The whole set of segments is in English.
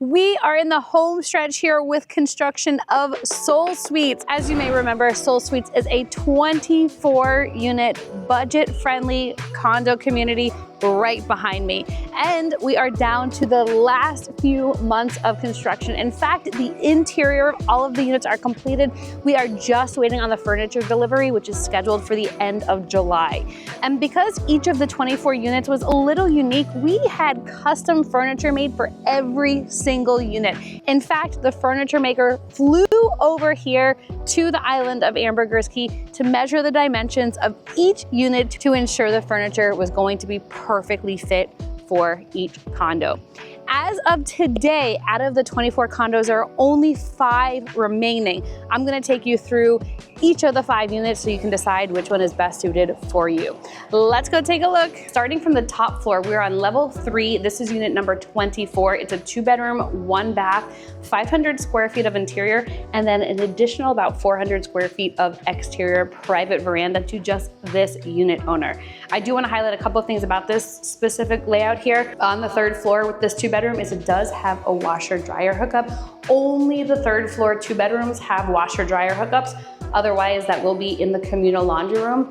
We are in the home stretch here with construction of Soul Suites. As you may remember, Soul Suites is a 24-unit budget-friendly condo community right behind me. And we are down to the last few months of construction. In fact, the interior of all of the units are completed. We are just waiting on the furniture delivery, which is scheduled for the end of July. And because each of the 24 units was a little unique, we had custom furniture made for every single unit. In fact, the furniture maker flew over here to the island of Ambergris Caye to measure the dimensions of each unit to ensure the furniture was going to be perfectly fit for each condo. As of today, out of the 24 condos, there are only 5 remaining. I'm gonna take you through each of the 5 units so you can decide which one is best suited for you. Let's go take a look. Starting from the top floor, we're on level 3. This is unit number 24. It's a 2-bedroom, 1 bath, 500 square feet of interior, and then an additional about 400 square feet of exterior private veranda to just this unit owner. I do want to highlight a couple of things about this specific layout here. On the 3rd floor with this 2-bedroom is it does have a washer dryer hookup. Only the 3rd floor 2 bedrooms have washer dryer hookups. Otherwise, that will be in the communal laundry room,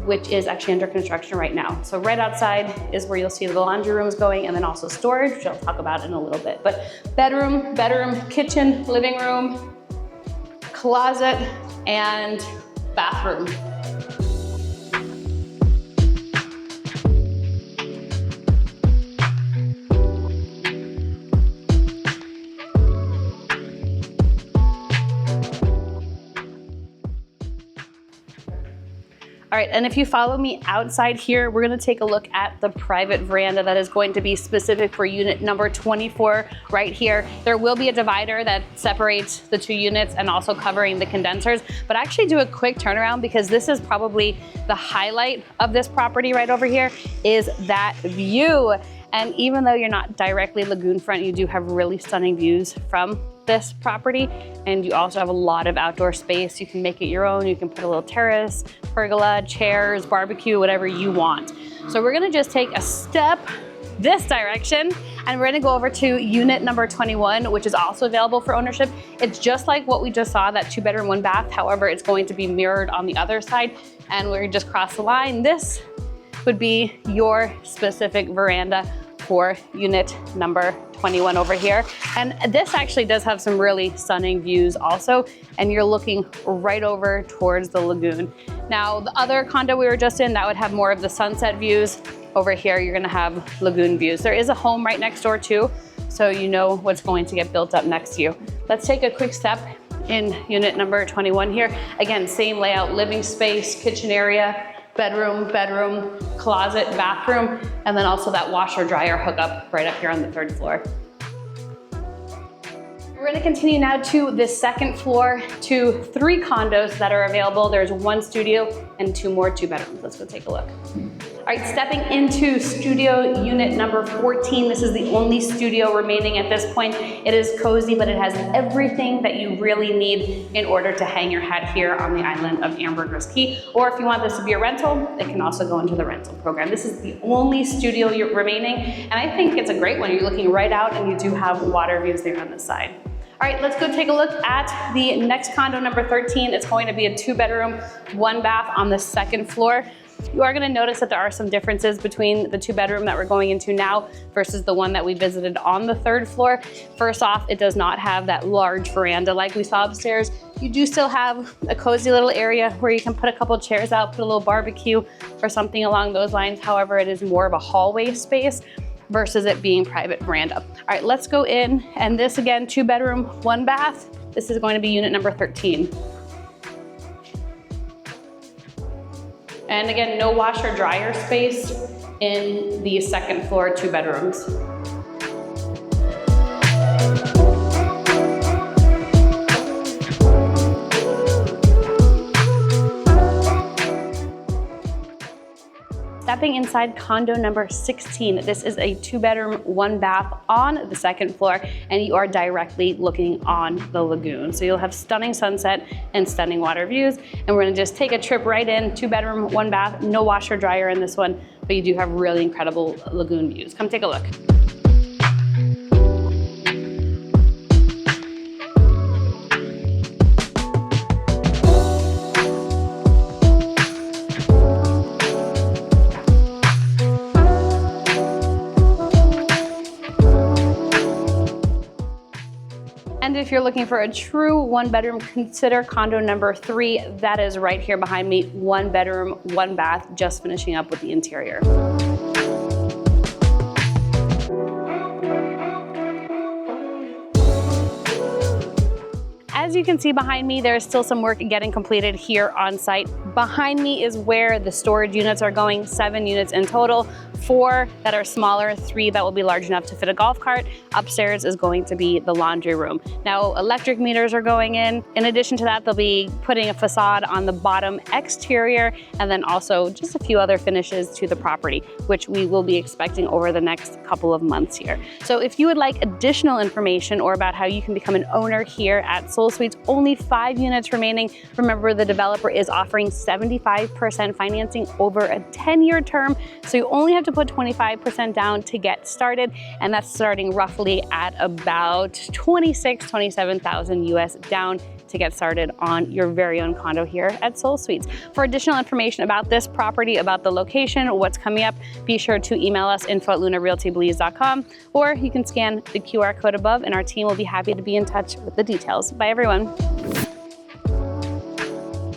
which is actually under construction right now. So right outside is where you'll see the laundry rooms going, and then also storage, which I'll talk about in a little bit. But bedroom, kitchen, living room, closet, and bathroom. All right, and if you follow me outside here, we're gonna take a look at the private veranda that is going to be specific for unit number 24 right here. There will be a divider that separates the 2 units and also covering the condensers, but actually do a quick turnaround because this is probably the highlight of this property right over here is that view. And even though you're not directly lagoon front, you do have really stunning views from this property, and you also have a lot of outdoor space. You can make it your own. You can put a little terrace, pergola, chairs, barbecue, whatever you want. So we're gonna just take a step this direction, and we're gonna go over to unit number 21, which is also available for ownership. It's just like what we just saw, that 2-bedroom, 1 bath. However, it's going to be mirrored on the other side, and we're just cross the line. This would be your specific veranda for unit number 21 over here. And this actually does have some really stunning views also, and you're looking right over towards the lagoon. Now, the other condo we were just in, that would have more of the sunset views. Over here, you're gonna have lagoon views. There is a home right next door too, so you know what's going to get built up next to you. Let's take a quick step in unit number 21 here. Again, same layout, living space, kitchen area, bedroom, closet, bathroom, and then also that washer dryer hookup right up here on the 3rd floor. We're gonna continue now to the 2nd floor to 3 condos that are available. There's 1 studio and 2 more 2-bedrooms. Let's go take a look. All right, stepping into studio unit number 14. This is the only studio remaining at this point. It is cozy, but it has everything that you really need in order to hang your hat here on the island of Ambergris Caye. Or if you want this to be a rental, it can also go into the rental program. This is the only studio remaining, and I think it's a great one. You're looking right out, and you do have water views there on this side. All right, let's go take a look at the next condo, number 13. It's going to be a 2-bedroom, 1 bath on the 2nd floor. You are gonna notice that there are some differences between the 2-bedroom that we're going into now versus the one that we visited on the 3rd floor. First off, it does not have that large veranda like we saw upstairs. You do still have a cozy little area where you can put a couple chairs out, put a little barbecue or something along those lines. However, it is more of a hallway space versus it being private veranda. All right, let's go in, and this again, 2-bedroom, 1 bath. This is going to be unit number 13. And again, no washer dryer space in the 2nd floor 2 bedrooms. Stepping inside condo number 16. This is a 2-bedroom, 1 bath on the 2nd floor, and you are directly looking on the lagoon. So you'll have stunning sunset and stunning water views. And we're gonna just take a trip right in, 2-bedroom, 1 bath, no washer dryer in this one, but you do have really incredible lagoon views. Come take a look. And if you're looking for a true one bedroom, consider condo number 3. That is right here behind me. 1 bedroom, 1 bath, just finishing up with the interior. As you can see behind me, there is still some work getting completed here on site. Behind me is where the storage units are going, 7 units in total, 4 that are smaller, 3 that will be large enough to fit a golf cart. Upstairs is going to be the laundry room. Now, electric meters are going in. In addition to that, they'll be putting a facade on the bottom exterior, and then also just a few other finishes to the property, which we will be expecting over the next couple of months here. So if you would like additional information or about how you can become an owner here at Soul Suites, only 5 units remaining. Remember, the developer is offering 75% financing over a 10-year term, so you only have to put 25% down to get started, and that's starting roughly at about $27,000 US down to get started on your very own condo here at Soul Suites. For additional information about this property, about the location, what's coming up, be sure to email us info@lunarealtybelize.com, or you can scan the QR code above and our team will be happy to be in touch with the details. Bye everyone.